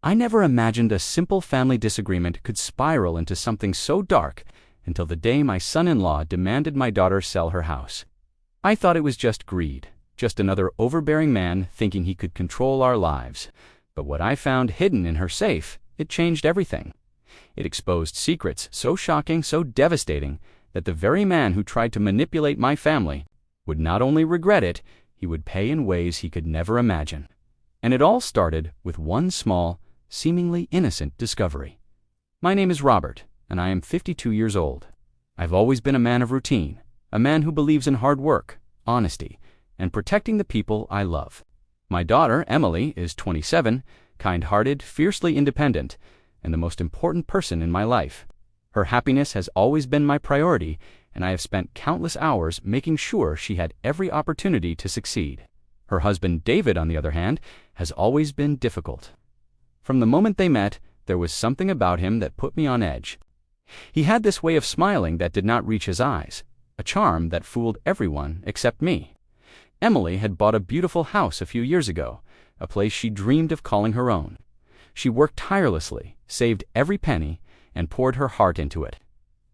I never imagined a simple family disagreement could spiral into something so dark until the day my son-in-law demanded my daughter sell her house. I thought it was just greed, just another overbearing man thinking he could control our lives. But what I found hidden in her safe, it changed everything. It exposed secrets so shocking, so devastating, that the very man who tried to manipulate my family would not only regret it, he would pay in ways he could never imagine. And it all started with one small, seemingly innocent discovery. My name is Robert, and I am 52 years old. I've always been a man of routine, a man who believes in hard work, honesty, and protecting the people I love. My daughter, Emily, is 27, kind-hearted, fiercely independent, and the most important person in my life. Her happiness has always been my priority, and I have spent countless hours making sure she had every opportunity to succeed. Her husband, David, on the other hand, has always been difficult. From the moment they met, there was something about him that put me on edge. He had this way of smiling that did not reach his eyes, a charm that fooled everyone except me. Emily had bought a beautiful house a few years ago, a place she dreamed of calling her own. She worked tirelessly, saved every penny, and poured her heart into it.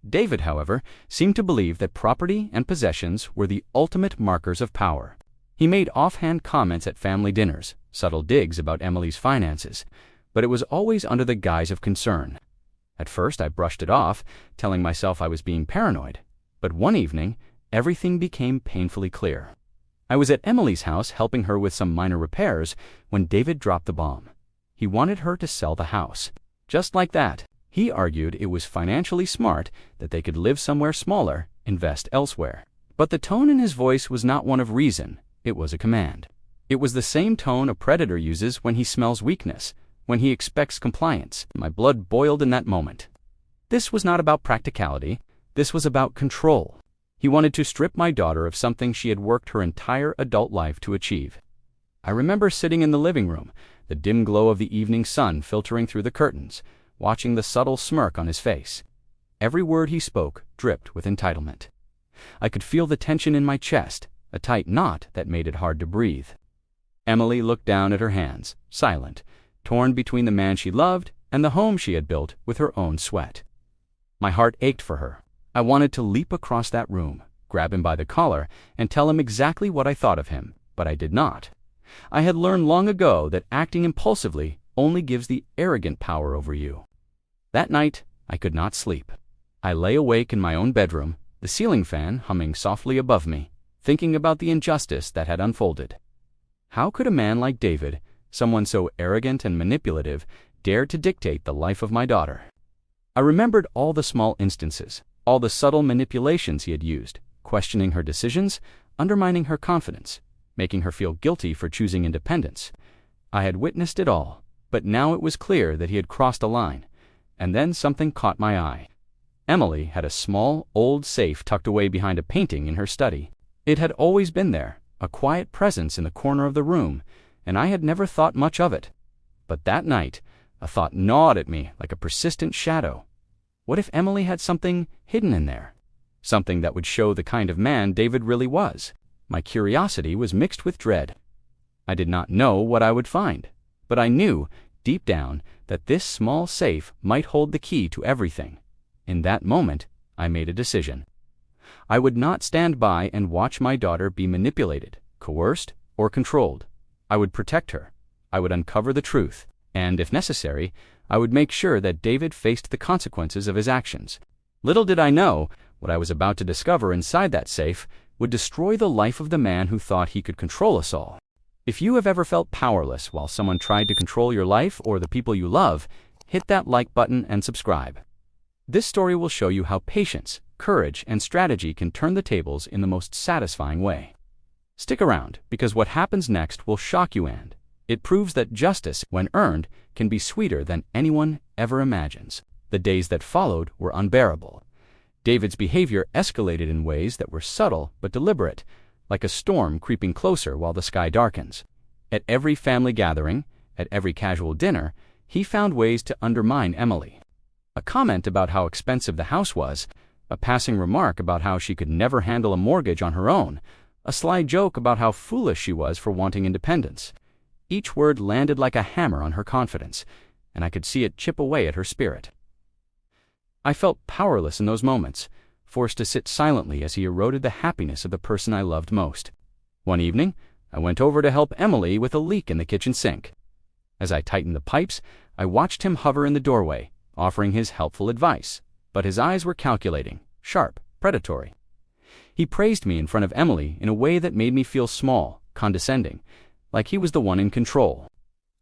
David, however, seemed to believe that property and possessions were the ultimate markers of power. He made offhand comments at family dinners, subtle digs about Emily's finances, but it was always under the guise of concern. At first I brushed it off, telling myself I was being paranoid, but one evening, everything became painfully clear. I was at Emily's house helping her with some minor repairs when David dropped the bomb. He wanted her to sell the house. Just like that. He argued it was financially smart that they could live somewhere smaller, invest elsewhere. But the tone in his voice was not one of reason, it was a command. It was the same tone a predator uses when he smells weakness, when he expects compliance. My blood boiled in that moment. This was not about practicality, this was about control. He wanted to strip my daughter of something she had worked her entire adult life to achieve. I remember sitting in the living room, the dim glow of the evening sun filtering through the curtains, watching the subtle smirk on his face. Every word he spoke dripped with entitlement. I could feel the tension in my chest, a tight knot that made it hard to breathe. Emily looked down at her hands, silent, torn between the man she loved and the home she had built with her own sweat. My heart ached for her. I wanted to leap across that room, grab him by the collar, and tell him exactly what I thought of him, but I did not. I had learned long ago that acting impulsively only gives the arrogant power over you. That night, I could not sleep. I lay awake in my own bedroom, the ceiling fan humming softly above me, thinking about the injustice that had unfolded. How could a man like David, someone so arrogant and manipulative, dare to dictate the life of my daughter? I remembered all the small instances, all the subtle manipulations he had used, questioning her decisions, undermining her confidence, making her feel guilty for choosing independence. I had witnessed it all, but now it was clear that he had crossed a line. And then something caught my eye. Emily had a small, old safe tucked away behind a painting in her study. It had always been there, a quiet presence in the corner of the room, and I had never thought much of it. But that night, a thought gnawed at me like a persistent shadow. What if Emily had something hidden in there? Something that would show the kind of man David really was. My curiosity was mixed with dread. I did not know what I would find, but I knew, deep down, that this small safe might hold the key to everything. In that moment, I made a decision. I would not stand by and watch my daughter be manipulated, coerced, or controlled. I would protect her. I would uncover the truth, and, if necessary, I would make sure that David faced the consequences of his actions. Little did I know, what I was about to discover inside that safe would destroy the life of the man who thought he could control us all. If you have ever felt powerless while someone tried to control your life or the people you love, hit that like button and subscribe. This story will show you how patience, courage, and strategy can turn the tables in the most satisfying way. Stick around, because what happens next will shock you, and it proves that justice, when earned, can be sweeter than anyone ever imagines. The days that followed were unbearable. David's behavior escalated in ways that were subtle but deliberate, like a storm creeping closer while the sky darkens. At every family gathering, at every casual dinner, he found ways to undermine Emily. A comment about how expensive the house was, a passing remark about how she could never handle a mortgage on her own, a sly joke about how foolish she was for wanting independence. Each word landed like a hammer on her confidence, and I could see it chip away at her spirit. I felt powerless in those moments, forced to sit silently as he eroded the happiness of the person I loved most. One evening, I went over to help Emily with a leak in the kitchen sink. As I tightened the pipes, I watched him hover in the doorway, offering his helpful advice, but his eyes were calculating, sharp, predatory. He praised me in front of Emily in a way that made me feel small, condescending, like he was the one in control.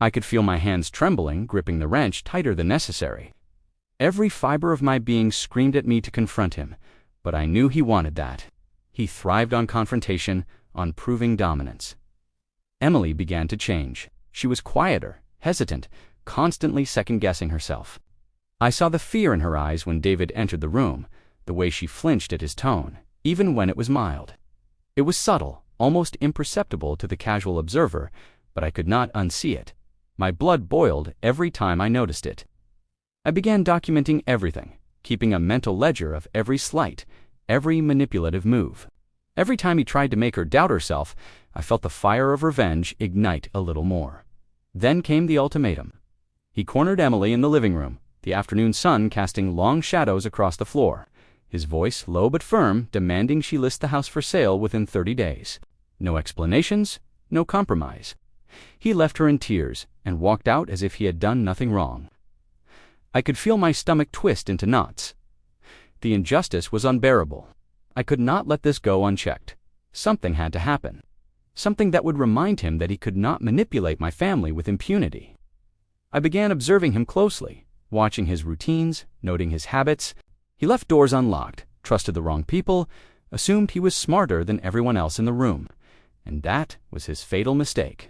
I could feel my hands trembling, gripping the wrench tighter than necessary. Every fiber of my being screamed at me to confront him, but I knew he wanted that. He thrived on confrontation, on proving dominance. Emily began to change. She was quieter, hesitant, constantly second-guessing herself. I saw the fear in her eyes when David entered the room, the way she flinched at his tone, even when it was mild. It was subtle, almost imperceptible to the casual observer, but I could not unsee it. My blood boiled every time I noticed it. I began documenting everything, keeping a mental ledger of every slight, every manipulative move. Every time he tried to make her doubt herself, I felt the fire of revenge ignite a little more. Then came the ultimatum. He cornered Emily in the living room, the afternoon sun casting long shadows across the floor, his voice low but firm, demanding she list the house for sale within 30 days. No explanations, no compromise. He left her in tears and walked out as if he had done nothing wrong. I could feel my stomach twist into knots. The injustice was unbearable. I could not let this go unchecked. Something had to happen. Something that would remind him that he could not manipulate my family with impunity. I began observing him closely, watching his routines, noting his habits. He left doors unlocked, trusted the wrong people, assumed he was smarter than everyone else in the room, and that was his fatal mistake.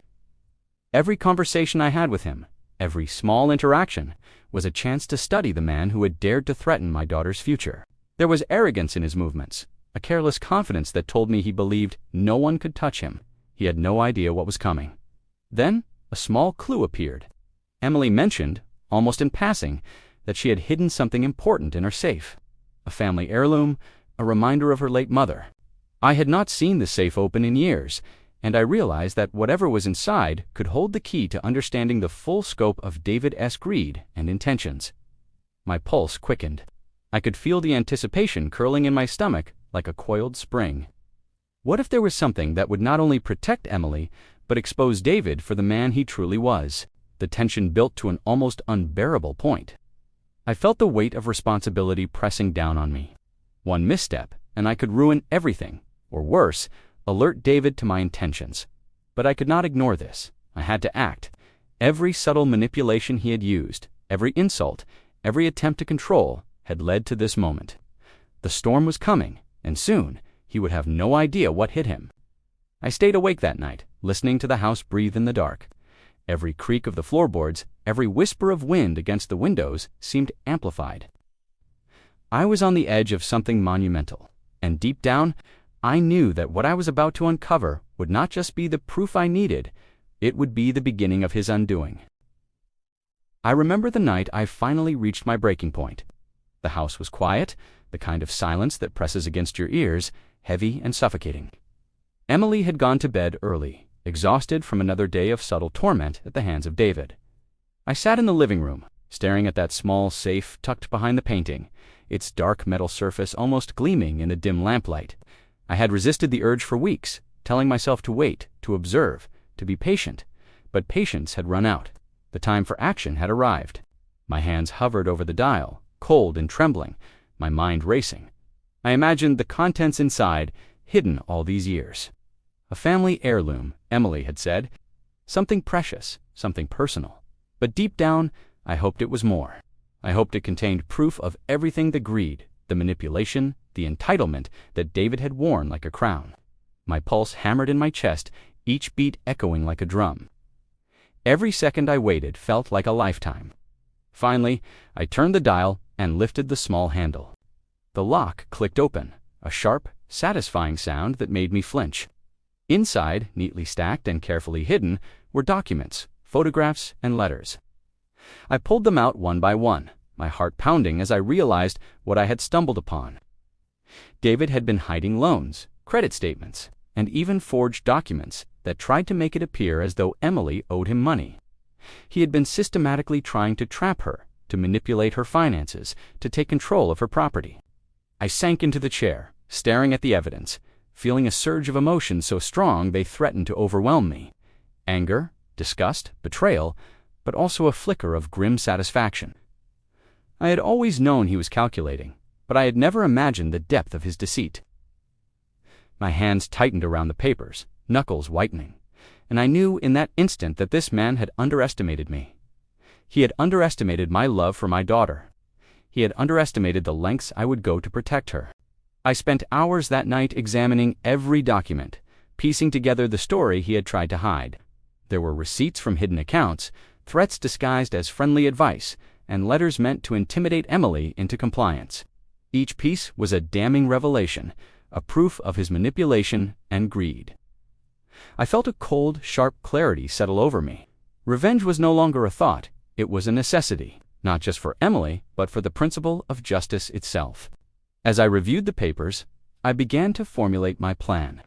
Every conversation I had with him, every small interaction, was a chance to study the man who had dared to threaten my daughter's future. There was arrogance in his movements, a careless confidence that told me he believed no one could touch him. He had no idea what was coming. Then, a small clue appeared. Emily mentioned, almost in passing, that she had hidden something important in her safe. A family heirloom, a reminder of her late mother. I had not seen the safe open in years, and I realized that whatever was inside could hold the key to understanding the full scope of David's greed and intentions. My pulse quickened. I could feel the anticipation curling in my stomach like a coiled spring. What if there was something that would not only protect Emily, but expose David for the man he truly was? The tension built to an almost unbearable point. I felt the weight of responsibility pressing down on me. One misstep, and I could ruin everything, or worse, alert David to my intentions. But I could not ignore this. I had to act. Every subtle manipulation he had used, every insult, every attempt to control, had led to this moment. The storm was coming, and soon he would have no idea what hit him. I stayed awake that night, listening to the house breathe in the dark. Every creak of the floorboards, every whisper of wind against the windows seemed amplified. I was on the edge of something monumental, and deep down, I knew that what I was about to uncover would not just be the proof I needed, it would be the beginning of his undoing. I remember the night I finally reached my breaking point. The house was quiet, the kind of silence that presses against your ears, heavy and suffocating. Emily had gone to bed early, exhausted from another day of subtle torment at the hands of David. I sat in the living room, staring at that small safe tucked behind the painting, its dark metal surface almost gleaming in the dim lamplight. I had resisted the urge for weeks, telling myself to wait, to observe, to be patient, but patience had run out. The time for action had arrived. My hands hovered over the dial, cold and trembling, my mind racing. I imagined the contents inside, hidden all these years. A family heirloom, Emily had said. Something precious, something personal. But deep down, I hoped it was more. I hoped it contained proof of everything the greed, the manipulation, the entitlement that David had worn like a crown. My pulse hammered in my chest, each beat echoing like a drum. Every second I waited felt like a lifetime. Finally, I turned the dial and lifted the small handle. The lock clicked open, a sharp, satisfying sound that made me flinch. Inside, neatly stacked and carefully hidden, were documents, photographs, and letters. I pulled them out one by one, my heart pounding as I realized what I had stumbled upon. David had been hiding loans, credit statements, and even forged documents that tried to make it appear as though Emily owed him money. He had been systematically trying to trap her, to manipulate her finances, to take control of her property. I sank into the chair, staring at the evidence, feeling a surge of emotions so strong they threatened to overwhelm me. Anger, disgust, betrayal, but also a flicker of grim satisfaction. I had always known he was calculating, but I had never imagined the depth of his deceit. My hands tightened around the papers, knuckles whitening, and I knew in that instant that this man had underestimated me. He had underestimated my love for my daughter. He had underestimated the lengths I would go to protect her. I spent hours that night examining every document, piecing together the story he had tried to hide. There were receipts from hidden accounts, threats disguised as friendly advice, and letters meant to intimidate Emily into compliance. Each piece was a damning revelation, a proof of his manipulation and greed. I felt a cold, sharp clarity settle over me. Revenge was no longer a thought, it was a necessity, not just for Emily, but for the principle of justice itself. As I reviewed the papers, I began to formulate my plan.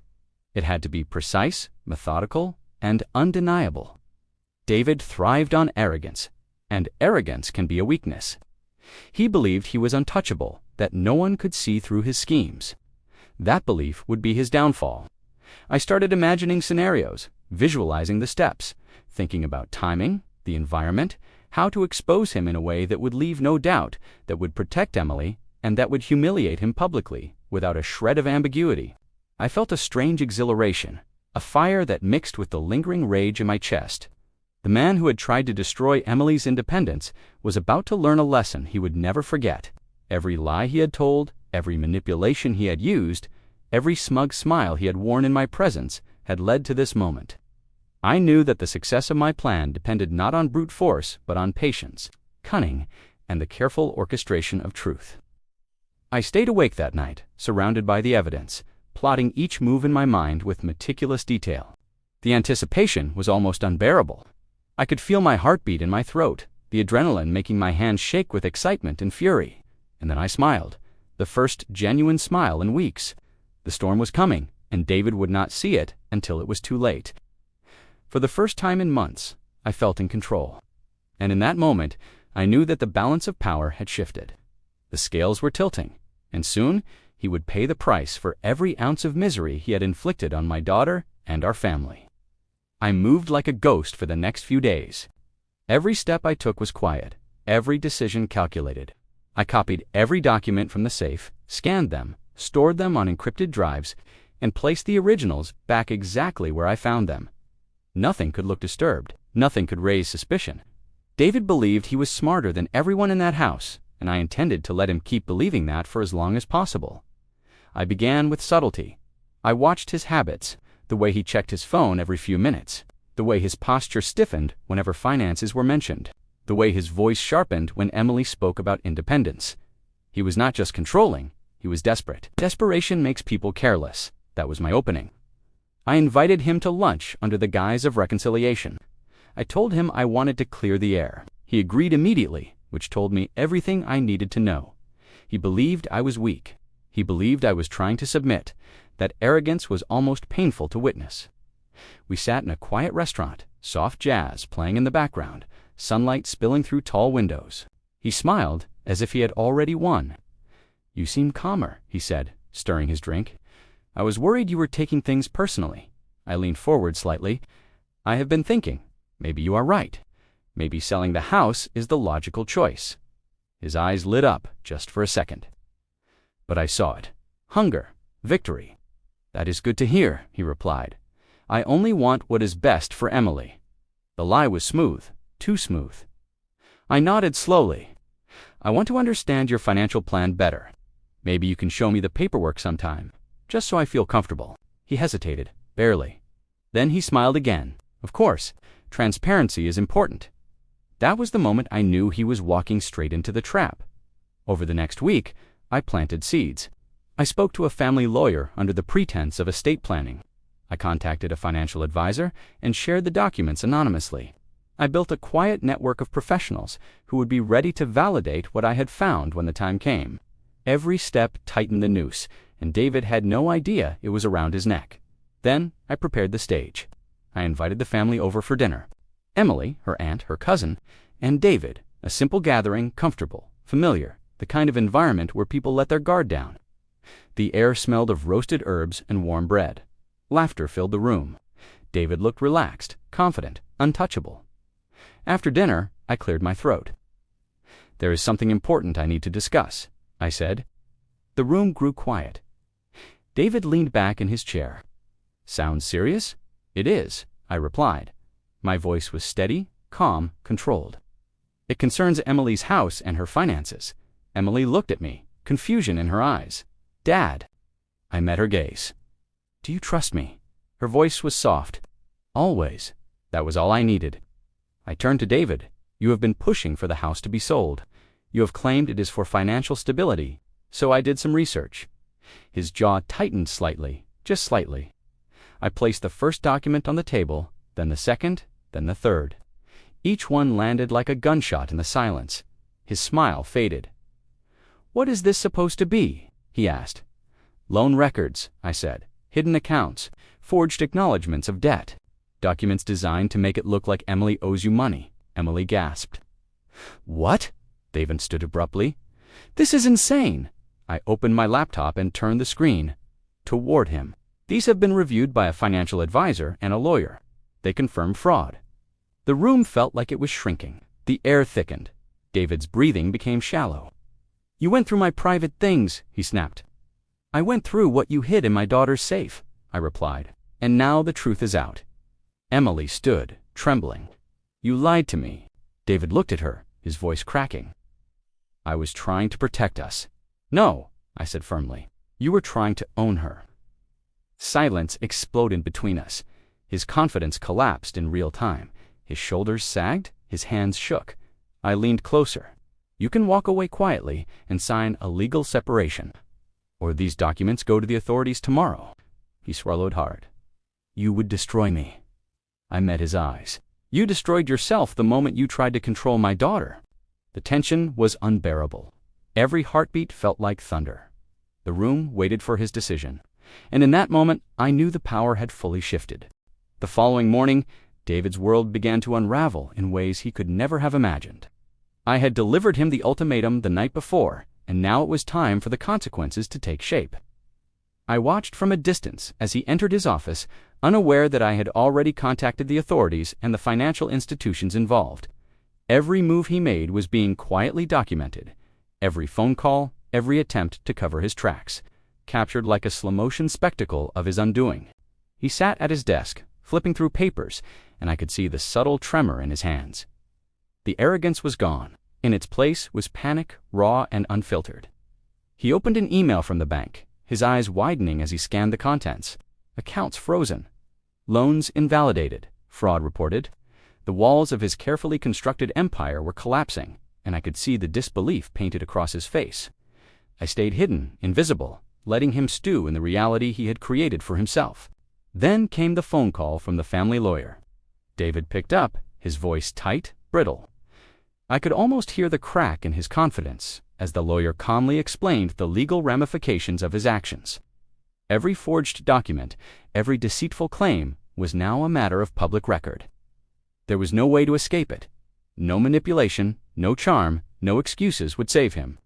It had to be precise, methodical, and undeniable. David thrived on arrogance, and arrogance can be a weakness. He believed he was untouchable, that no one could see through his schemes. That belief would be his downfall. I started imagining scenarios, visualizing the steps, thinking about timing, the environment, how to expose him in a way that would leave no doubt, that would protect Emily, and that would humiliate him publicly, without a shred of ambiguity. I felt a strange exhilaration, a fire that mixed with the lingering rage in my chest. The man who had tried to destroy Emily's independence was about to learn a lesson he would never forget. Every lie he had told, every manipulation he had used, every smug smile he had worn in my presence had led to this moment. I knew that the success of my plan depended not on brute force, but on patience, cunning, and the careful orchestration of truth. I stayed awake that night, surrounded by the evidence, plotting each move in my mind with meticulous detail. The anticipation was almost unbearable. I could feel my heartbeat in my throat, the adrenaline making my hands shake with excitement and fury. And then I smiled, the first genuine smile in weeks. The storm was coming, and David would not see it until it was too late. For the first time in months, I felt in control. And in that moment, I knew that the balance of power had shifted. The scales were tilting, and soon he would pay the price for every ounce of misery he had inflicted on my daughter and our family. I moved like a ghost for the next few days. Every step I took was quiet, every decision calculated. I copied every document from the safe, scanned them, stored them on encrypted drives, and placed the originals back exactly where I found them. Nothing could look disturbed, nothing could raise suspicion. David believed he was smarter than everyone in that house, and I intended to let him keep believing that for as long as possible. I began with subtlety. I watched his habits, the way he checked his phone every few minutes, the way his posture stiffened whenever finances were mentioned, the way his voice sharpened when Emily spoke about independence. He was not just controlling, he was desperate. Desperation makes people careless. That was my opening. I invited him to lunch under the guise of reconciliation. I told him I wanted to clear the air. He agreed immediately, which told me everything I needed to know. He believed I was weak. He believed I was trying to submit, that arrogance was almost painful to witness. We sat in a quiet restaurant, soft jazz playing in the background, sunlight spilling through tall windows. He smiled as if he had already won. "You seem calmer," he said, stirring his drink. "I was worried you were taking things personally." I leaned forward slightly. "I have been thinking. Maybe you are right. Maybe selling the house is the logical choice." His eyes lit up just for a second. But I saw it. Hunger. Victory. "That is good to hear," he replied. "I only want what is best for Emily." The lie was smooth, too smooth. I nodded slowly. "I want to understand your financial plan better. Maybe you can show me the paperwork sometime, just so I feel comfortable." He hesitated, barely. Then he smiled again. "Of course, transparency is important." That was the moment I knew he was walking straight into the trap. Over the next week, I planted seeds. I spoke to a family lawyer under the pretense of estate planning. I contacted a financial advisor and shared the documents anonymously. I built a quiet network of professionals who would be ready to validate what I had found when the time came. Every step tightened the noose, and David had no idea it was around his neck. Then I prepared the stage. I invited the family over for dinner. Emily, her aunt, her cousin, and David, a simple gathering, comfortable, familiar, the kind of environment where people let their guard down. The air smelled of roasted herbs and warm bread. Laughter filled the room. David looked relaxed, confident, untouchable. After dinner, I cleared my throat. "There is something important I need to discuss," I said. The room grew quiet. David leaned back in his chair. "Sounds serious?" "It is," I replied. My voice was steady, calm, controlled. "It concerns Emily's house and her finances." Emily looked at me, confusion in her eyes. "Dad." I met her gaze. "Do you trust me?" Her voice was soft. "Always." That was all I needed. I turned to David. "You have been pushing for the house to be sold. You have claimed it is for financial stability, so I did some research." His jaw tightened slightly, just slightly. I placed the first document on the table, then the second, then the third. Each one landed like a gunshot in the silence. His smile faded. "What is this supposed to be?" he asked. "Loan records," I said. "Hidden accounts, forged acknowledgments of debt. Documents designed to make it look like Emily owes you money." Emily gasped. "What?" David stood abruptly. "This is insane." I opened my laptop and turned the screen toward him. "These have been reviewed by a financial advisor and a lawyer. They confirm fraud." The room felt like it was shrinking. The air thickened. David's breathing became shallow. "You went through my private things," he snapped. "I went through what you hid in my daughter's safe," I replied. "And now the truth is out." Emily stood, trembling. "You lied to me." David looked at her, his voice cracking. "I was trying to protect us." "No," I said firmly. "You were trying to own her." Silence exploded between us. His confidence collapsed in real time. His shoulders sagged, his hands shook. I leaned closer. "You can walk away quietly and sign a legal separation. Or these documents go to the authorities tomorrow." He swallowed hard. "You would destroy me." I met his eyes. "You destroyed yourself the moment you tried to control my daughter." The tension was unbearable. Every heartbeat felt like thunder. The room waited for his decision. And in that moment, I knew the power had fully shifted. The following morning, David's world began to unravel in ways he could never have imagined. I had delivered him the ultimatum the night before, and now it was time for the consequences to take shape. I watched from a distance as he entered his office, unaware that I had already contacted the authorities and the financial institutions involved. Every move he made was being quietly documented. Every phone call, every attempt to cover his tracks, captured like a slow-motion spectacle of his undoing. He sat at his desk, flipping through papers, and I could see the subtle tremor in his hands. The arrogance was gone. In its place was panic, raw and unfiltered. He opened an email from the bank, his eyes widening as he scanned the contents. Accounts frozen. Loans invalidated, fraud reported. The walls of his carefully constructed empire were collapsing, and I could see the disbelief painted across his face. I stayed hidden, invisible, letting him stew in the reality he had created for himself. Then came the phone call from the family lawyer. David picked up, his voice tight, brittle. I could almost hear the crack in his confidence as the lawyer calmly explained the legal ramifications of his actions. Every forged document, every deceitful claim was now a matter of public record. There was no way to escape it. No manipulation, no charm, no excuses would save him.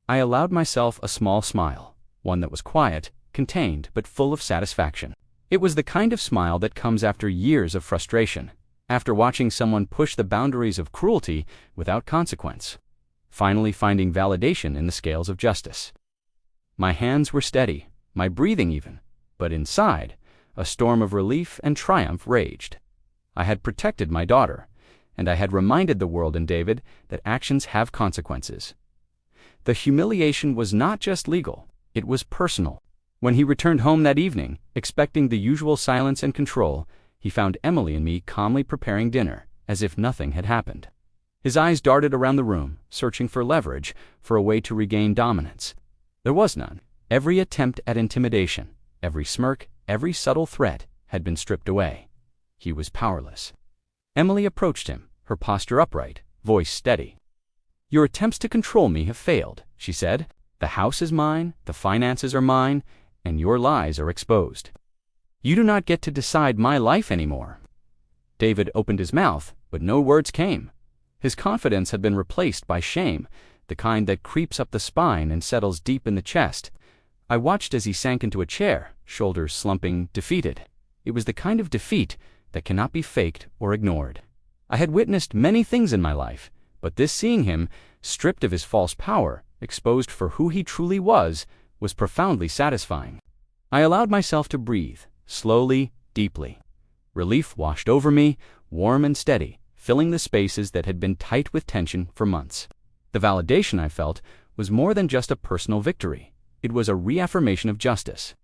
I allowed myself a small smile, one that was quiet, contained, but full of satisfaction. It was the kind of smile that comes after years of frustration, after watching someone push the boundaries of cruelty without consequence, finally finding validation in the scales of justice. My hands were steady, my breathing even, but inside, a storm of relief and triumph raged. I had protected my daughter, and I had reminded the world and David that actions have consequences. The humiliation was not just legal, it was personal. When he returned home that evening, expecting the usual silence and control, he found Emily and me calmly preparing dinner, as if nothing had happened. His eyes darted around the room, searching for leverage, for a way to regain dominance. There was none. Every attempt at intimidation, every smirk, every subtle threat had been stripped away. He was powerless. Emily approached him, her posture upright, voice steady. "Your attempts to control me have failed," she said. "The house is mine, the finances are mine, and your lies are exposed. You do not get to decide my life anymore." David opened his mouth, but no words came. His confidence had been replaced by shame, the kind that creeps up the spine and settles deep in the chest. I watched as he sank into a chair, shoulders slumping, defeated. It was the kind of defeat that cannot be faked or ignored. I had witnessed many things in my life, but this, seeing him, stripped of his false power, exposed for who he truly was profoundly satisfying. I allowed myself to breathe, slowly, deeply. Relief washed over me, warm and steady, filling the spaces that had been tight with tension for months. The validation I felt was more than just a personal victory. It was a reaffirmation of justice.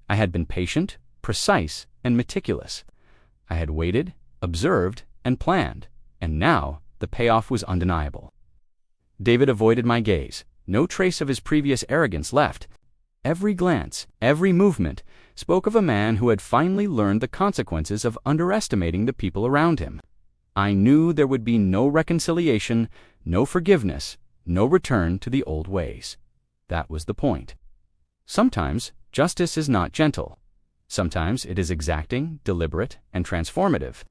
I had been patient, precise, and meticulous. I had waited, observed, and planned, and now the payoff was undeniable. David avoided my gaze. No trace of his previous arrogance left. Every glance, every movement, spoke of a man who had finally learned the consequences of underestimating the people around him. I knew there would be no reconciliation, no forgiveness, no return to the old ways. That was the point. Sometimes justice is not gentle. Sometimes it is exacting, deliberate, and transformative.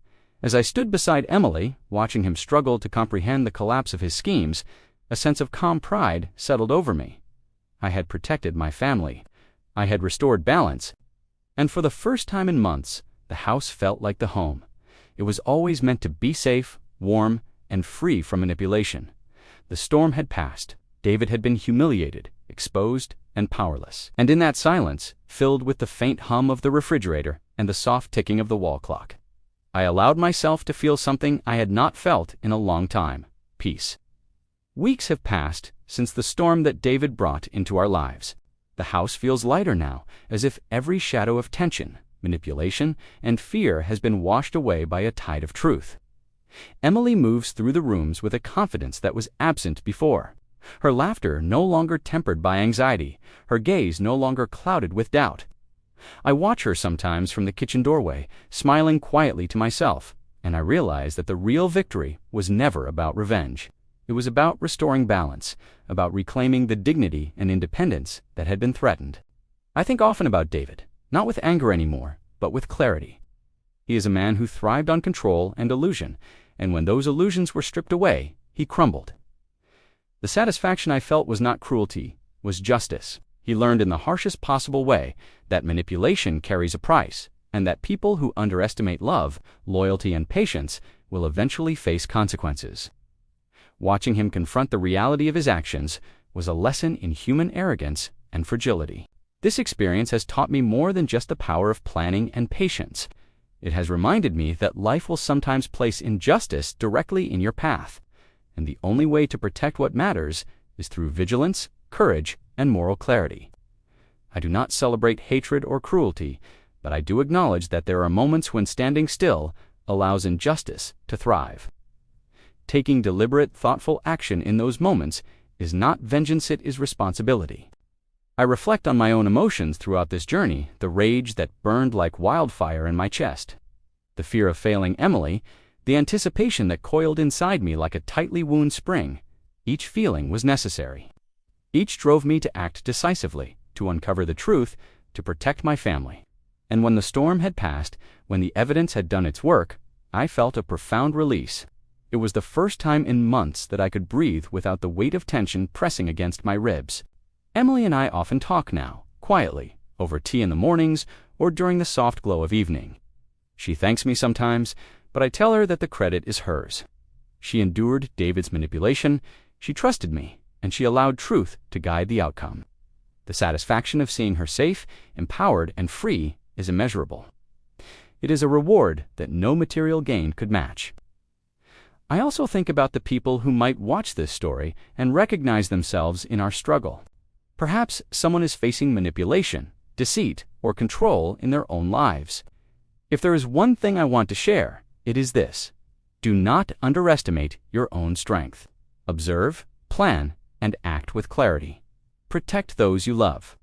As I stood beside Emily, watching him struggle to comprehend the collapse of his schemes, a sense of calm pride settled over me. I had protected my family. I had restored balance. And for the first time in months, the house felt like the home. It was always meant to be safe, warm, and free from manipulation. The storm had passed. David had been humiliated, exposed, and powerless. And in that silence, filled with the faint hum of the refrigerator and the soft ticking of the wall clock, I allowed myself to feel something I had not felt in a long time: peace. Weeks have passed since the storm that David brought into our lives. The house feels lighter now, as if every shadow of tension, manipulation, and fear has been washed away by a tide of truth. Emily moves through the rooms with a confidence that was absent before. Her laughter no longer tempered by anxiety, her gaze no longer clouded with doubt. I watch her sometimes from the kitchen doorway, smiling quietly to myself, and I realize that the real victory was never about revenge. It was about restoring balance, about reclaiming the dignity and independence that had been threatened. I think often about David, not with anger anymore, but with clarity. He is a man who thrived on control and illusion, and when those illusions were stripped away, he crumbled. The satisfaction I felt was not cruelty, was justice. He learned in the harshest possible way that manipulation carries a price, and that people who underestimate love, loyalty, and patience will eventually face consequences. Watching him confront the reality of his actions was a lesson in human arrogance and fragility. This experience has taught me more than just the power of planning and patience. It has reminded me that life will sometimes place injustice directly in your path, and the only way to protect what matters is through vigilance, courage, and moral clarity. I do not celebrate hatred or cruelty, but I do acknowledge that there are moments when standing still allows injustice to thrive. Taking deliberate, thoughtful action in those moments is not vengeance, it is responsibility. I reflect on my own emotions throughout this journey, the rage that burned like wildfire in my chest, the fear of failing Emily, the anticipation that coiled inside me like a tightly wound spring. Each feeling was necessary. Each drove me to act decisively, to uncover the truth, to protect my family. And when the storm had passed, when the evidence had done its work, I felt a profound release. It was the first time in months that I could breathe without the weight of tension pressing against my ribs. Emily and I often talk now, quietly, over tea in the mornings or during the soft glow of evening. She thanks me sometimes, but I tell her that the credit is hers. She endured David's manipulation, she trusted me, and she allowed truth to guide the outcome. The satisfaction of seeing her safe, empowered, and free is immeasurable. It is a reward that no material gain could match. I also think about the people who might watch this story and recognize themselves in our struggle. Perhaps someone is facing manipulation, deceit, or control in their own lives. If there is one thing I want to share, it is this: do not underestimate your own strength. Observe, plan, and act with clarity. Protect those you love.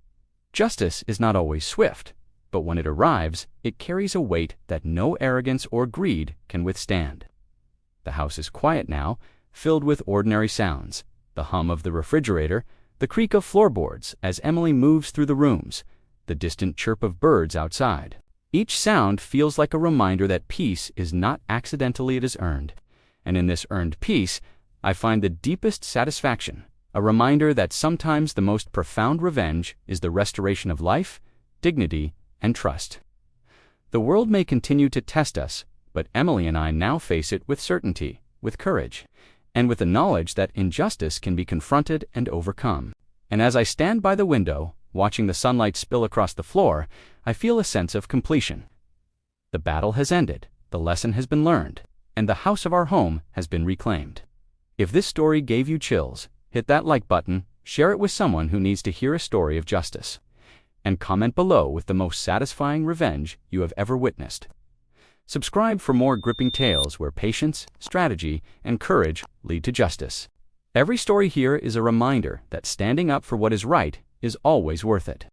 Justice is not always swift, but when it arrives, it carries a weight that no arrogance or greed can withstand. The house is quiet now, filled with ordinary sounds: the hum of the refrigerator, the creak of floorboards as Emily moves through the rooms, the distant chirp of birds outside. Each sound feels like a reminder that peace is not accidentally, it is earned. And in this earned peace, I find the deepest satisfaction, a reminder that sometimes the most profound revenge is the restoration of life, dignity, and trust. The world may continue to test us, but Emily and I now face it with certainty, with courage, and with the knowledge that injustice can be confronted and overcome. And as I stand by the window, watching the sunlight spill across the floor, I feel a sense of completion. The battle has ended, the lesson has been learned, and the house of our home has been reclaimed. If this story gave you chills, hit that like button, share it with someone who needs to hear a story of justice, and comment below with the most satisfying revenge you have ever witnessed. Subscribe for more gripping tales where patience, strategy, and courage lead to justice. Every story here is a reminder that standing up for what is right is always worth it.